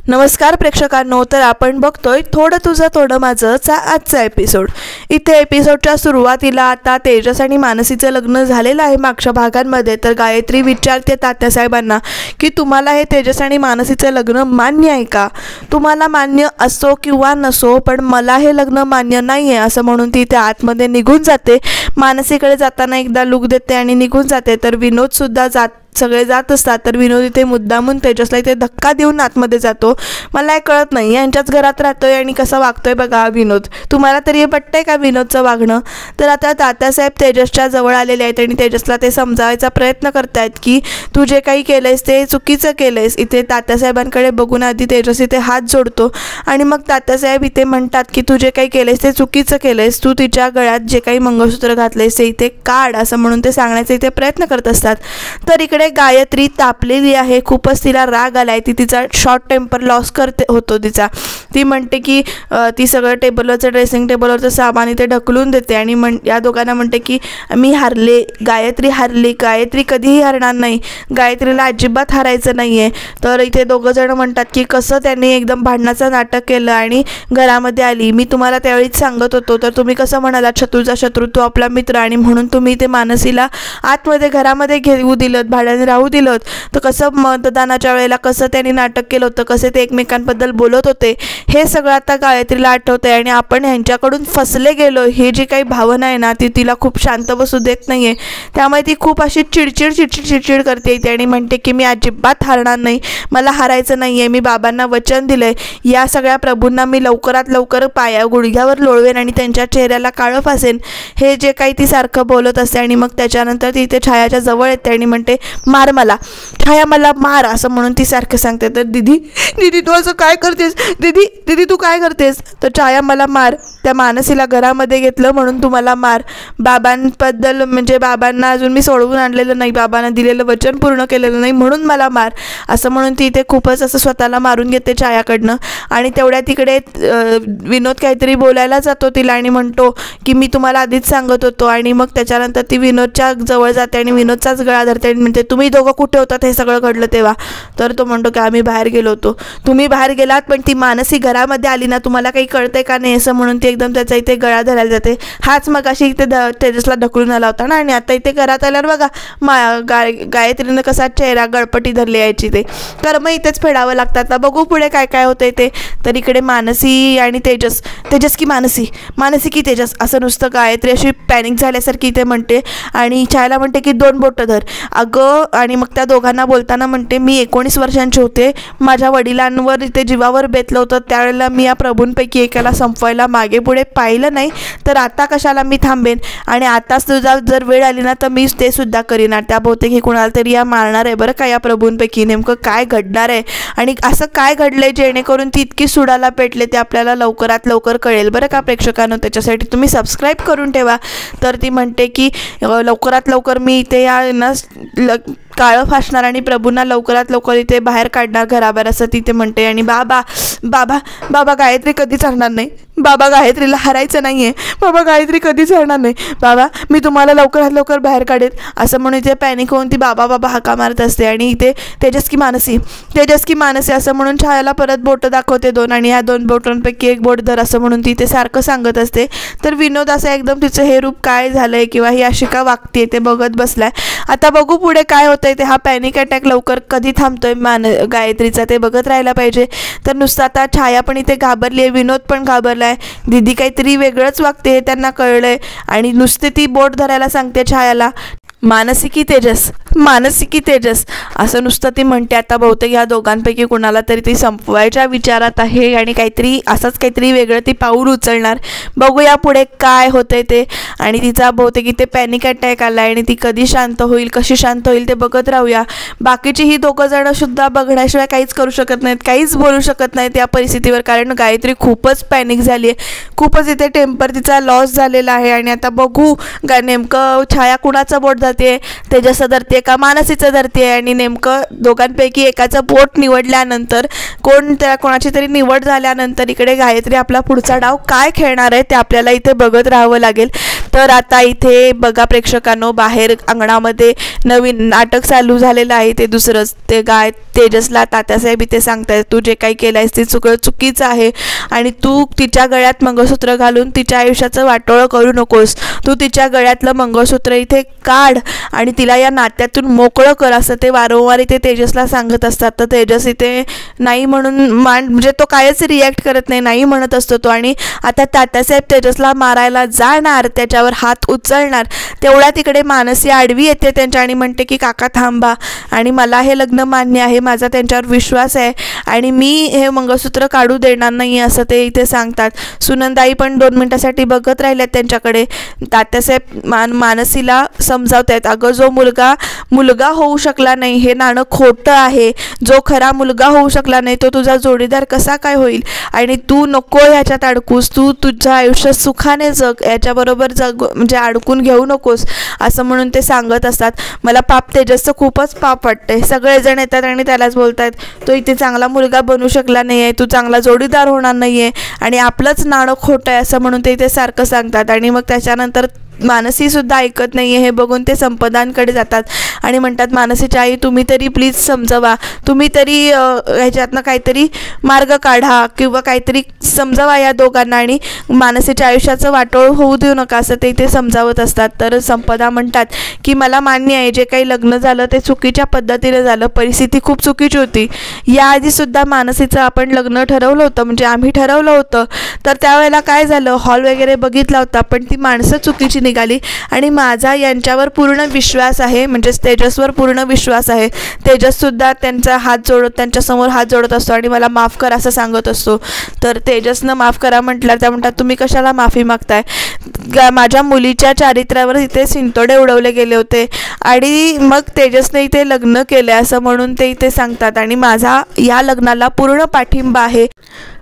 नमस्कार प्रेक्षकांनो, तर आपण बघतोय थोडं तुझं थोडं माझंचा आजचा एपिसोड। इथे एपिसोडच्या सुरुवातीला आता तेजस आणि मानसीचं लग्न झालेलं आहे मागच्या भागांमध्ये। तर गायत्री विचारते तात्यासाहेबांना की तुम्हाला हे तेजस आणि मानसीचं लग्न मान्य आहे का? तुम्हाला मान्य असो किंवा नसो, पण मला हे लग्न मान्य नाही आहे असं म्हणून ती त्या आतमध्ये निघून जाते। मानसीकडे जाताना एकदा लुक देते आणि निघून जाते। तर विनोदसुद्धा सगळे जात असतात। तर विनोद इथे मुद्दामून तेजसला इथे धक्का देऊन आतमध्ये जातो। मला हे कळत नाही, यांच्याच घरात राहतोय आणि कसं वागतोय बघा विनोद, तुम्हाला तरी हे पटतंय का विनोदचं वागणं? तर आता तात्यासाहेब तेजसच्या जवळ आलेले आहेत आणि तेजसला ते समजावायचा प्रयत्न करतायत की तू जे काही केलंयस ते चुकीचं केलंयस। इथे तात्यासाहेबांकडे बघून आधी तेजस इथे हात जोडतो आणि मग तात्यासाहेब इथे म्हणतात की तू जे काही केलंयस ते चुकीचं केलंयस, तू तिच्या गळ्यात जे काही मंगळसूत्र घातलंयस ते इथे काढ असं म्हणून ते सांगण्याचा इथे प्रयत्न करत असतात। तर इकडे गायत्री तापलेली आहे, खूपच तिला राग आलाय। ती तिचा शॉर्ट टेम्पर लॉस होतो तिचा। ती म्हणते की ती सगळं टेबलवरचं ड्रेसिंग टेबलवरचं सामान इथे ढकलून देते आणि या दोघांना म्हणते की मी हारले, गायत्री हारली, गायत्री कधीही हारणार नाही, गायत्रीला अजिबात हारायचं नाही आहे। तर इथे दोघं जण म्हणतात की कसं त्यांनी एकदम भांडणाचं नाटक केलं आणि घरामध्ये आली, मी तुम्हाला त्यावेळीच सांगत होतो, तर तुम्ही कसं म्हणालात शत्रूचा शत्रू तो आपला मित्र, आणि म्हणून तुम्ही ते मानसीला आतमध्ये घरामध्ये घेऊ दिलं, भाड्याने राहू दिलं। तर कसं मतदानाच्या वेळेला कसं त्यांनी नाटक केलं होतं, कसे ते एकमेकांबद्दल बोलत होते, हे सगळं आता गायत्रीला आठवतंय आणि आपण ह्यांच्याकडून फसले गेलो ही जी काही भावना आहे ना ती तिला खूप शांत बसू देत नाही आहे। त्यामुळे ती खूप अशी चिडचिड करते इथे आणि म्हणते की मी अजिबात हारणार नाही, मला हारायचं नाही आहे, मी बाबांना वचन दिलं आहे, या सगळ्या प्रभूंना मी लवकरात लवकर गुडघ्यावर लोळवेन आणि त्यांच्या चेहऱ्याला काळं फासेन, हे जे काही ती सारखं बोलत असते। आणि मग त्याच्यानंतर ती इथे छायाच्या जवळ येते आणि म्हणते मार मला, छाया मला मार असं म्हणून ती सारखं सांगते। तर दीदी तू असं काय करतेस, दीदी तू काय करतेस? तर छाया मला मार, त्या मानसीला घरामध्ये घेतलं म्हणून तू मला मार, बाबांबद्दल म्हणजे बाबांना अजून मी सोडवून आणलेलं नाही, बाबांना दिलेलं वचन पूर्ण केलेलं नाही म्हणून मला मार असं म्हणून ती इथे खूपच असं स्वतःला मारून घेते छायाकडनं। आणि तेवढ्या तिकडे विनोद काहीतरी बोलायला जातो तिला आणि म्हणतो की मी तुम्हाला आधीच सांगत होतो, आणि मग त्याच्यानंतर ती विनोदच्या जवळ जाते आणि विनोदचाच गळा धरते आणि म्हणते तुम्ही दोघं कुठे होतात हे सगळं घडलं तेव्हा? तर तो म्हणतो की आम्ही बाहेर गेलो होतो। तुम्ही बाहेर गेलात पण ती मानसी घरामध्ये आली ना, तुम्हाला काही कळतंय का नाही असं म्हणून ती एकदम त्याचा इथे गळा धरायला जाते। हाच मग अशी इथे तेजसला ढकलून आला होता ना, आणि आता इथे घरात आल्यावर बघा गायत्रीनं कसा चेहरा गळपटी धरली यायची, ते कर्म इथेच फेडावं लागतात। आता बघू पुढे काय काय होतंय ते। तर इकडे मानसी आणि तेजस की मानसी की तेजस असं नुसतं गायत्री अशी पॅनिक झाल्यासारखी इथे म्हणते आणि छायाला म्हणते की 2 बोटं धर अगं, आणि मग त्या दोघांना बोलताना म्हणते मी 19 वर्षांचे होते, माझ्या वडिलांवर इथे जीवावर बेतलं होतं, त्यावेळेला मी या प्रभूंपैकी एकाला संपवायला मागे पुढे पाहिलं नाही, तर आता कशाला मी थांबेन, आणि आताच तुझा जर वेळ आली ना तर मी ते सुद्धा करीन। त्या बहुतेक हे कुणाला तरी या मारणार आहे बरं का, या प्रभूंपैकी नेमकं काय घडणार आहे आणि असं काय घडलंय जेणेकरून ती इतकी सुडाला पेटले ते आपल्याला लवकरात लवकर कळेल बरं का प्रेक्षकांनो, त्याच्यासाठी तुम्ही सबस्क्राईब करून ठेवा। तर ती म्हणते की लवकरात लवकर मी इथे या काळं फासणार आणि प्रभूंना लवकरात लवकर इथे बाहेर काढणार घराबाहेर असं तिथे म्हणते। आणि बाबा गायत्री कधीच हरणार नाही, बाबा गायत्रीला हरायचं नाही आहे, बाबा गायत्री कधीच हरणार नाही, बाबा मी तुम्हाला लवकरात लवकर बाहेर काढेन असं म्हणून इथे पॅनिक होऊन ती बाबा हाका मारत असते। आणि इथे तेजस की मानसी असं म्हणून छायाला परत बोटं दाखवते 2, आणि ह्या 2 बोटांपैकी एक बोट धर असं म्हणून ती ते सारखं सांगत असते। तर विनोद असं एकदम तिचं हे रूप काय झालंय किंवा ही अशी का वागते ते बघत बसलाय। आता बघू पुढे काय होतंय ते, हा पॅनिक अटॅक लवकर कधी थांबतोय गायत्रीचा ते बघत राहायला पाहिजे। तर नुसतं आता छाया पण इथे घाबरली आहे, विनोद पण घाबरलाय, दीदी काहीतरी वेगळंच वागते हे त्यांना कळलंय आणि नुसते ती बोट धरायला सांगते छायाला, मानसी की तेजस असं नुसतं ती म्हणते। आता बहुतेक या दोघांपैकी कुणाला तरी ती संपवायच्या विचारात आहे आणि काहीतरी वेगळं ती पाऊल उचलणार, बघूया पुढे काय होतंय ते। आणि तिचा बहुतेक इथे पॅनिक अटॅक आला आणि ती कधी शांत होईल, कशी शांत होईल ते बघत राहूया। बाकीची ही दोघं जण सुद्धा बघण्याशिवाय काहीच करू शकत नाहीत, काहीच बोलू शकत नाहीत या परिस्थितीवर, कारण गायत्री खूपच पॅनिक झाली आहे, खूपच इथे टेम्पर तिचा लॉस झालेला आहे। आणि आता बघू नेमकं छाया कुणाचं बोट धरते, तेजसचं धरते का मानसीचं धरते, आणि नेमकं दोघांपैकी एकाचं बोट निवडल्यानंतर कोणाची तरी निवड झाल्यानंतर इकडे गायत्री आपला पुढचा डाव काय खेळणार आहे ते आपल्याला इथे बघत राहावं लागेल। तर आता इथे बघा प्रेक्षकांनो, बाहेर अंगणामध्ये नवीन नाटक चालू झालेलं आहे. ते दुसरंच, ते गाय तेजसला तात्यासाहेब इथे सांगतायत, तू जे काही केलंयस ते चुकीचं आहे आणि तू तिच्या गळ्यात मंगळसूत्र घालून तिच्या आयुष्याचं वाटोळं करू नकोस. तू तिच्या गळ्यातलं मंगळसूत्र इथे काढ आणि तिला या नात्यातून मोकळं कर, असं ते वारंवार इथे तेजसला सांगत असतात. तर तेजस इथे नाही म्हणून म्हणजे तो कायच रिॲक्ट करत नाही म्हणत असतो तो. आणि आता तात्यासाहेब तेजसला मारायला जाणार, त्याच्यावर हात उचलणार, तेवढ्या तिकडे मानसी आडवी येते त्यांच्या आणि म्हणते की काका थांबा, आणि मला हे लग्न मान्य आहे, माझा त्यांच्यावर विश्वास आहे आणि मी हे मंगळसूत्र काढू देणार नाही असं ते इथे सांगतात. सुनंदाई पण 2 मिनिटासाठी बघत राहिल्यात त्यांच्याकडे. तात्यासाहेब मानसीला समजावत आहेत, अगं जो मुलगा होऊ शकला नाही हे नाणं खोटं आहे. जो खरा मुलगा होऊ शकला नाही तो तुझा जोडीदार कसा काय होईल, आणि तू नको ह्याच्यात अडकूस, तू तुझं आयुष्य सुखाने जग, याच्याबरोबर म्हणजे अडकून घेऊ नकोस असं म्हणून ते सांगत असतात. मला तेजसचं खूपच पाप वाटतंय. सगळेजण येतात आणि त्यालाच बोलतात, तो इथे चांगला मुलगा बनू शकला नाही आहे, तू चांगला जोडीदार होणार नाही आहे आणि आपलंच नाणं खोटं आहे असं म्हणून ते इथे सारखं सांगतात. आणि मग त्याच्यानंतर मानसीसुद्धा ऐकत नाही आहे हे बघून ते संपदांकडे जातात आणि म्हणतात, मानसीच्या आई तुम्ही तरी प्लीज समजवा, तुम्ही तरी ह्याच्यातनं काहीतरी मार्ग काढा किंवा काहीतरी समजावा या दोघांना आणि मानसीच्या आयुष्याचं वाटोळ होऊ देऊ नका असं ते इथे समजावत असतात. तर संपदा म्हणतात की मला मान्य आहे, जे काही लग्न झालं ते चुकीच्या पद्धतीने झालं, परिस्थिती खूप चुकीची होती. याआधीसुद्धा मानसीचं आपण लग्न ठरवलं होतं, म्हणजे आम्ही ठरवलं होतं, तर त्यावेळेला काय झालं, हॉल वगैरे बघितला होता पण ती माणसं चुकीची निघाली आणि माझा यांच्यावर पूर्ण विश्वास आहे, म्हणजे तेजसवर पूर्ण विश्वास आहे. तेजससुद्धा त्यांच्यासमोर हात जोडत असतो आणि मला माफ कर असं सांगत असतो. तर तेजसनं माफ करा म्हटल्यावर त्या म्हणतात, तुम्ही कशाला माफी मागताय, माझ्या मुलीच्या चारित्र्यावर इथे शिंतोडे उडवले गेले होते आणि मग तेजसने इथे लग्न केले असं म्हणून ते इथे सांगतात आणि माझा या लग्नाला पूर्ण पाठिंबा आहे.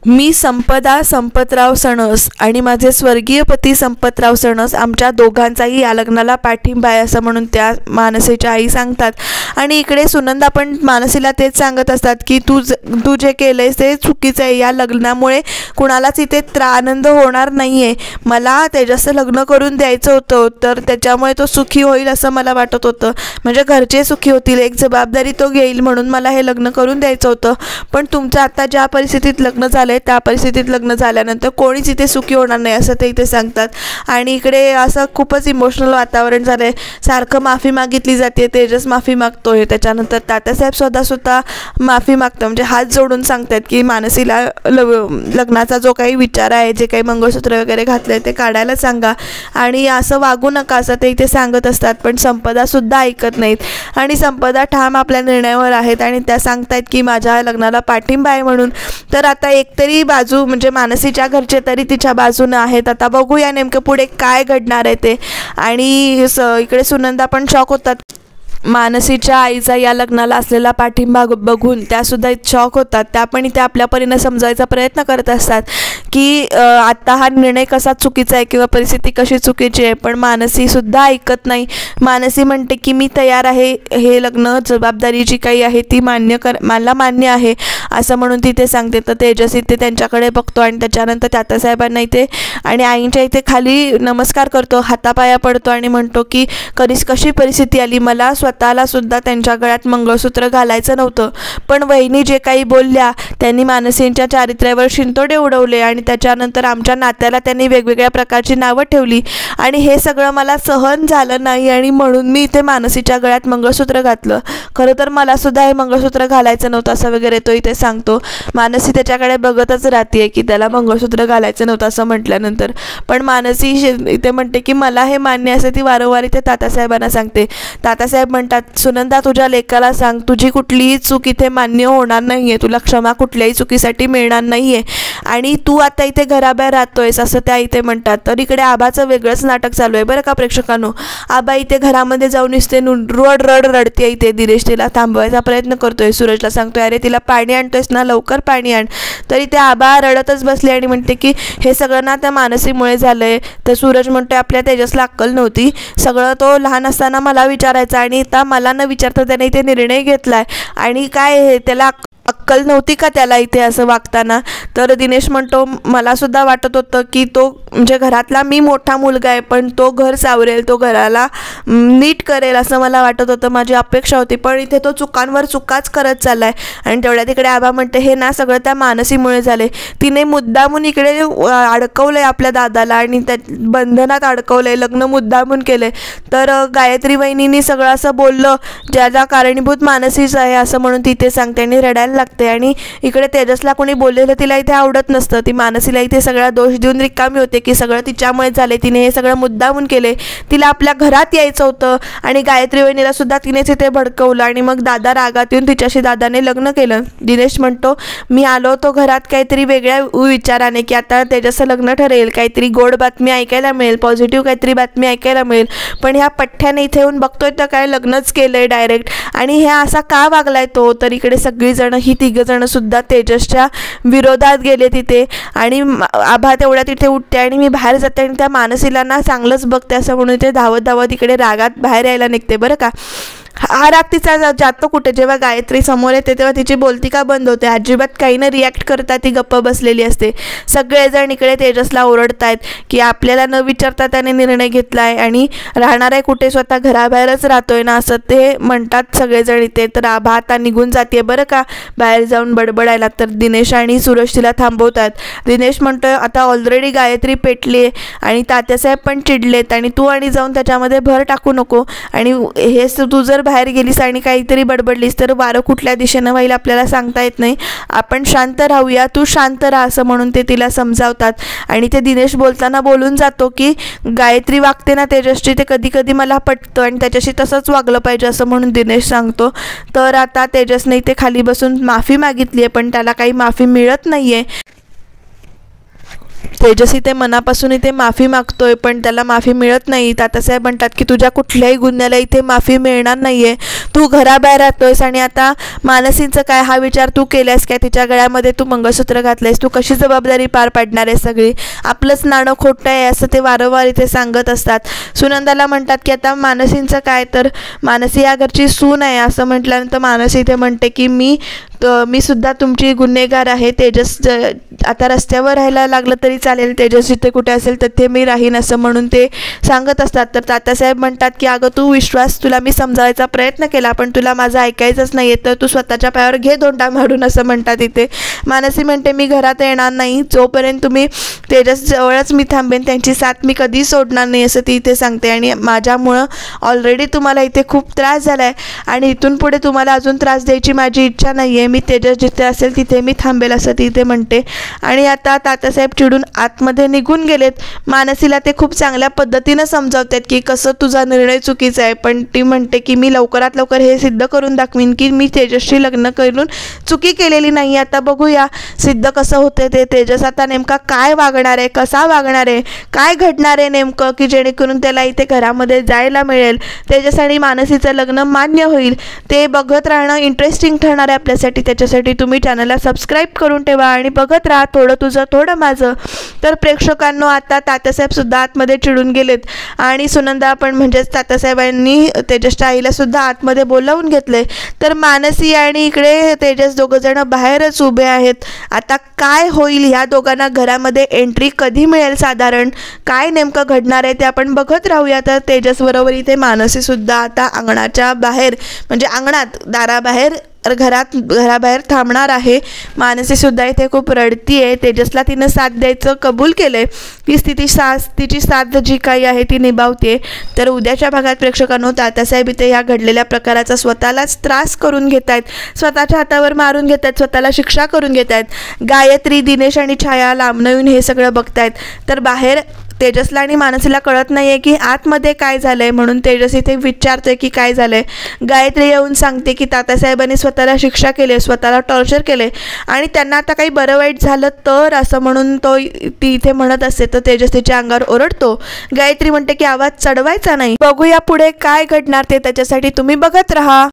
मी संपदा संपतराव सणस आणि माझे स्वर्गीय पती संपतराव सणस आमच्या दोघांचाही या लग्नाला पाठिंबा आहे असं म्हणून त्या मानसीच्या आई सांगतात. आणि इकडे सुनंदा पण मानसीला तेच सांगत असतात की तू जे केलंयस ते चुकीचं आहे, या लग्नामुळे कुणालाच इथे आनंद होणार नाही आहे. मला तेजसचं लग्न करून द्यायचं होतं, तर त्याच्यामुळे तो सुखी होईल असं मला वाटत होतं, म्हणजे घरचे सुखी होतील, एक जबाबदारी तो घेईल म्हणून मला हे लग्न करून द्यायचं होतं. पण तुमचं आता ज्या परिस्थितीत लग्न झालं आहे त्या परिस्थितीत लग्न झाल्यानंतर कोणीच इथे सुखी होणार नाही असं ते इथे सांगतात. आणि इकडे असं खूपच इमोशनल वातावरण झालं आहे, सारखं माफी मागितली जाते, तेजस माफी मागतोय, त्याच्यानंतर तात्यासाहेब स्वतः माफी मागतं, म्हणजे हात जोडून सांगतात की मानसीला लग्नाचा जो काही विचार आहे, जे काही मंगळसूत्र वगैरे घातलं आहे ते काढायला सांगा आणि असं वागू नका असं ते इथे सांगत असतात. पण संपदासुद्धा ऐकत नाहीत आणि संपदा ठाम आपल्या निर्णयावर आहेत आणि त्या सांगतायत की माझ्या लग्नाला पाठिंबा आहे म्हणून. तर आता एकतरी बाजू म्हणजे मानसीच्या घरचे तरी तिच्या बाजूनं आहेत. आता बघूया नेमकं पुढे काय घडणार आहे ते. आणि इकडे सुनंदा पण शॉक होतात, मानसीच्या आईचा या लग्नाला असलेला पाठिंबा बघून त्यासुद्धा शॉक होतात. त्या पण इथे आपल्या परीने समजायचा प्रयत्न करत असतात की आत्ता हा निर्णय कसा चुकीचा आहे किंवा परिस्थिती कशी चुकीची आहे. पण मानसीसुद्धा ऐकत नाही. मानसी म्हणते की मी तयार आहे, हे लग्न जबाबदारी जी काही आहे ती मला मान्य आहे असं म्हणून तिथे सांगते. तर तेजस इथे त्यांच्याकडे बघतो आणि त्याच्यानंतर तात्यासाहेबांना इथे आणि आईंच्या इथे खाली नमस्कार करतो, हातापाया पडतो आणि म्हणतो की कशी परिस्थिती आली, मला स्वतःला सुद्धा त्यांच्या गळ्यात मंगळसूत्र घालायचं नव्हतं, पण वहिनी जे काही बोलल्या त्यांनी मानसींच्या चारित्र्यावर शिंतोडे उडवले आणि त्याच्यानंतर आमच्या नात्याला त्यांनी वेगवेगळ्या प्रकारची नावं ठेवली आणि हे सगळं मला सहन झालं नाही आणि म्हणून मी इथे मानसीच्या गळ्यात मंगळसूत्र घातलं. खरं तर मला सुद्धा हे मंगळसूत्र घालायचं नव्हतं असं वगैरे तो इथे सांगतो. मानसी त्याच्याकडे बघतच राहते की त्याला मंगळसूत्र घालायचं नव्हतं असं म्हटल्यानंतर. पण मानसी इथे म्हणते की मला हे मान्य असं ती वारंवार इथे तात्यासाहेबांना सांगते. तात्यासाहेब म्हणतात, सुनंदा तुझ्या लेकाला सांग, तुझी कुठलीही चूक इथे मान्य होणार नाही आहे, तुला क्षमा कुठल्याही चुकीसाठी मिळणार नाही आहे आणि तू आता इथे घराबाहेर राहतोयस असं त्या इथे म्हणतात. तर इकडे आबाचं वेगळंच नाटक चालू आहे बरं का प्रेक्षकांनो. आबा इथे घरामध्ये जाऊन नुसते रडते इथे. दिनेश तिला थांबवायचा प्रयत्न करतोय, सूरजला सांगतोय अरे तिला पाणी आणतोयस ना, लवकर पाणी आण. तरी ते आबा रडतच बसले आणि म्हणते की हे सगळं ना त्या मानसीमुळे झालंय. तर सूरज म्हणतोय आपल्या तेजसला अक्कल नव्हती, सगळं तो लहान असताना मला विचारायचा आणि आता मला न विचारता त्याने इथे निर्णय घेतलाय आणि काय त्याला अक्कल नव्हती का त्याला इथे असं वागताना. तर दिनेश म्हणतो मला सुद्धा वाटत होतं की तो म्हणजे घरातला मी मोठा मुलगा आहे, पण तो घर सावरेल, तो घराला नीट करेल असं मला वाटत होतं, माझी अपेक्षा होती. पण इथे तो चुकांवर चुकाच करत चाललाय. आणि तेवढ्या तिकडे आबा म्हणते हे ना सगळं त्या मानसीमुळे झाले. तिने मुद्दामून इकडे अडकवलंय आपल्या दादाला आणि त्या बंधनात अडकवलंय, लग्न मुद्दामून केलंय. तर गायत्री वहिनींनी सगळं असं बोललं ज्याला कारणीभूत मानसीच आहे असं म्हणून तिथे सांगते आणि रडायला लागते. आणि इकडे तेजसला कोणी बोललेलं तिला इथे आवडत नसतं. ती मानसीला इथे सगळा दोष देऊन रिकामी होते की सगळं तिच्यामुळे झाले, तिने हे सगळं मुद्दामून केले, तिला आपल्या घरात यायचं होतं. आणि गायत्री वहिनीला सुद्धा तिनेच इथे भडकवलं आणि मग दादा रागात येऊन तिच्याशी दादाने लग्न केलं. दिनेश म्हणतो मी आलो होतो घरात काहीतरी वेगळ्या विचाराने की आता तेजसचं लग्न ठरेल, काहीतरी गोड बातमी ऐकायला मिळेल, पॉझिटिव्ह काहीतरी बातमी ऐकायला मिळेल. पण ह्या पठ्ठ्याने इथे येऊन बघतोय तर काय लग्नच केलंय डायरेक्ट. आणि ह्या असा का वागलाय तो. तर इकडे सगळीजण ही तिघजणं सुद्धा तेजसच्या विरोधात गेले तिथे. आणि आभा तेवढ्या तिथे उठते आणि मी बाहेर जाते आणि त्या मानसीला ना चांगलंच बघते असं म्हणून ते धावत धावत इकडे रागात बाहेर यायला निघते बरं का. हा राग तिचा जातो कुठे, जेव्हा गायत्री समोर येते तेव्हा तिची बोलती बंद होते. अजिबात काही न रिॲक्ट करता ती गप्प बसलेली असते. सगळेजण इकडे तेजसला ओरडतायत की आपल्याला न विचारता त्याने निर्णय घेतलाय आणि राहणार आहे कुठे, स्वतः घराबाहेरच राहतोय ना असं ते म्हणतात सगळेजण इथे. तर आभा आता निघून जाते बरं का बाहेर जाऊन बडबडायला. तर दिनेश आणि सुरेश तिला थांबवतात. दिनेश म्हणतोय आता ऑलरेडी गायत्री पेटली आहे आणि तात्यासाहेब पण चिडलेत आणि तू आणि जाऊन त्याच्यामध्ये भर टाकू नको. आणि हे तू जर बाहेर गेलीस आणि काहीतरी बडबडलीस तर वारं कुठल्या दिशेनं व्हायला आपल्याला सांगता येत नाही, आपण शांत राहूया, तू शांत राहा असं म्हणून ते तिला समजावतात. आणि ते दिनेश बोलताना बोलून जातो की गायत्री वागते ना तेजसची ते कधी कधी मला पटतं आणि त्याच्याशी तसंच वागलं पाहिजे असं म्हणून दिनेश सांगतो. तर आता तेजसने इथे खाली बसून माफी मागितली आहे पण त्याला काही माफी मिळत नाही आहे. तेजस इथे मनापासून इथे माफी मागतोय पण त्याला माफी मिळत नाही. तात्यासाहेब म्हणतात की तुझ्या कुठल्याही गुन्ह्याला इथे माफी मिळणार नाही आहे, तू घराबाहेर राहतोयस. आणि आता मानसीचं काय हा विचार तू केलास काय, तिच्या गळ्यामध्ये तू मंगळसूत्र घातलंयस, तू कशी जबाबदारी पार पाडणार आहे सगळी, आपलंच नाणं खोटं आहे असं ते वारंवार इथे सांगत असतात. सुनंदाला म्हणतात की आता मानसींचं काय, तर मानसी या घरची सून आहे असं म्हटल्यानंतर मानसी इथे म्हणते की मी सुद्धा तुमची गुन्हेगार आहे. तेजस आता रस्त्यावर राहायला लागलं तरी चालेल, तेजस जिथे कुठे असेल तिथे मी राहीन असं म्हणून ते सांगत असतात. तर तात्यासाहेब म्हणतात की अगं तू विश्वास, तुला मी समजावायचा प्रयत्न केला पण तुला माझं ऐकायचंच नाही आहे, तर तू स्वतःच्या पायावर घे दोंडा मारून असं म्हणतात इथे. मानसी म्हणते मी घरात येणार नाही, जोपर्यंत तुम्ही तेजस जवळच मी थांबेन, त्यांची साथ मी कधी सोडणार नाही असं ती इथे सांगते. आणि माझ्यामुळं ऑलरेडी तुम्हाला इथे खूप त्रास झाला आहे आणि इथून पुढे तुम्हाला अजून त्रास द्यायची माझी इच्छा नाही आहे, मी तेजस जिथे असेल तिथे मी थांबेल असं ती इथे म्हणते. आणि आता तात्यासाहेब चिडून आतमध्ये निघून गेलेत. मानसीला ते खूप चांगल्या पद्धतीनं समजावतात की कसं तुझा निर्णय चुकीचा आहे, पण ती म्हणते की मी लवकरात लवकर हे सिद्ध करून दाखवीन की मी तेजसशी लग्न करून चुकी केलेली नाही. आता बघूया सिद्ध कसं होतं ते. तेजस आता नेमका काय वागणार आहे, कसा वागणार आहे, काय घडणार आहे नेमकं की जेणेकरून त्याला इथे घरामध्ये जायला मिळेल, तेजस आणि मानसीचं लग्न मान्य होईल, ते बघत राहणं इंटरेस्टिंग ठरणार आहे आपल्यासाठी. त्याच्यासाठी तुम्ही चॅनलला सबस्क्राईब करून ठेवा आणि बघत राहा थोडं तुझं थोडं माझं. तर प्रेक्षकांनो आता तात्यासाहेब सुद्धा आतमध्ये चिडून गेलेत आणि सुनंदा पण म्हणजेच तात्यासाहेबांनी तेजसच्या आईला सुद्धा आतमध्ये बोलावून घेतले. तर मानसी आणि इकडे तेजस दोघंजण बाहेरच उभे आहेत. आता काय होईल, ह्या दोघांना घरामध्ये एंट्री कधी मिळेल, साधारण काय नेमकं घडणार आहे ते आपण बघत राहूया. तर तेजस बरोबर इथे मानसी सुद्धा आता अंगणाच्या बाहेर म्हणजे अंगणात दाराबाहेर घराबाहेर थांबणार आहे. मानसी सुद्धा इथे खूप रडती आहे. तेजसला तिनं साथ द्यायचं कबूल केलंय, तिची साथ जी काही आहे ती निभावते. तर उद्याच्या भागात प्रेक्षकांनो तात्यासाहेब इथे या घडलेल्या प्रकाराचा स्वतःलाच त्रास करून घेत आहेत, स्वतःच्या हातावर मारून घेत आहेत, स्वतःला शिक्षा करून घेत आहेत. गायत्री, दिनेश आणि छाया लांबनं येऊन हे सगळं बघतायत. तर बाहेर तेजसला आणि मानसीला कळत नाही आहे की आतमध्ये काय झालं आहे, म्हणून तेजस इथे विचारतोय की काय झालं आहे. गायत्री येऊन सांगते की तात्यासाहेबांनी स्वतःला शिक्षा केली आहे, स्वतःला टॉर्चर केले आणि त्यांना आता काही बरं वाईट झालं तर असं म्हणून ती इथे म्हणत असते. तर तेजस तिच्या अंगावर ओरडतो. गायत्री म्हणते की आवाज चढवायचा नाही. बघूया पुढे काय घडणार ते, त्याच्यासाठी तुम्ही बघत राहा.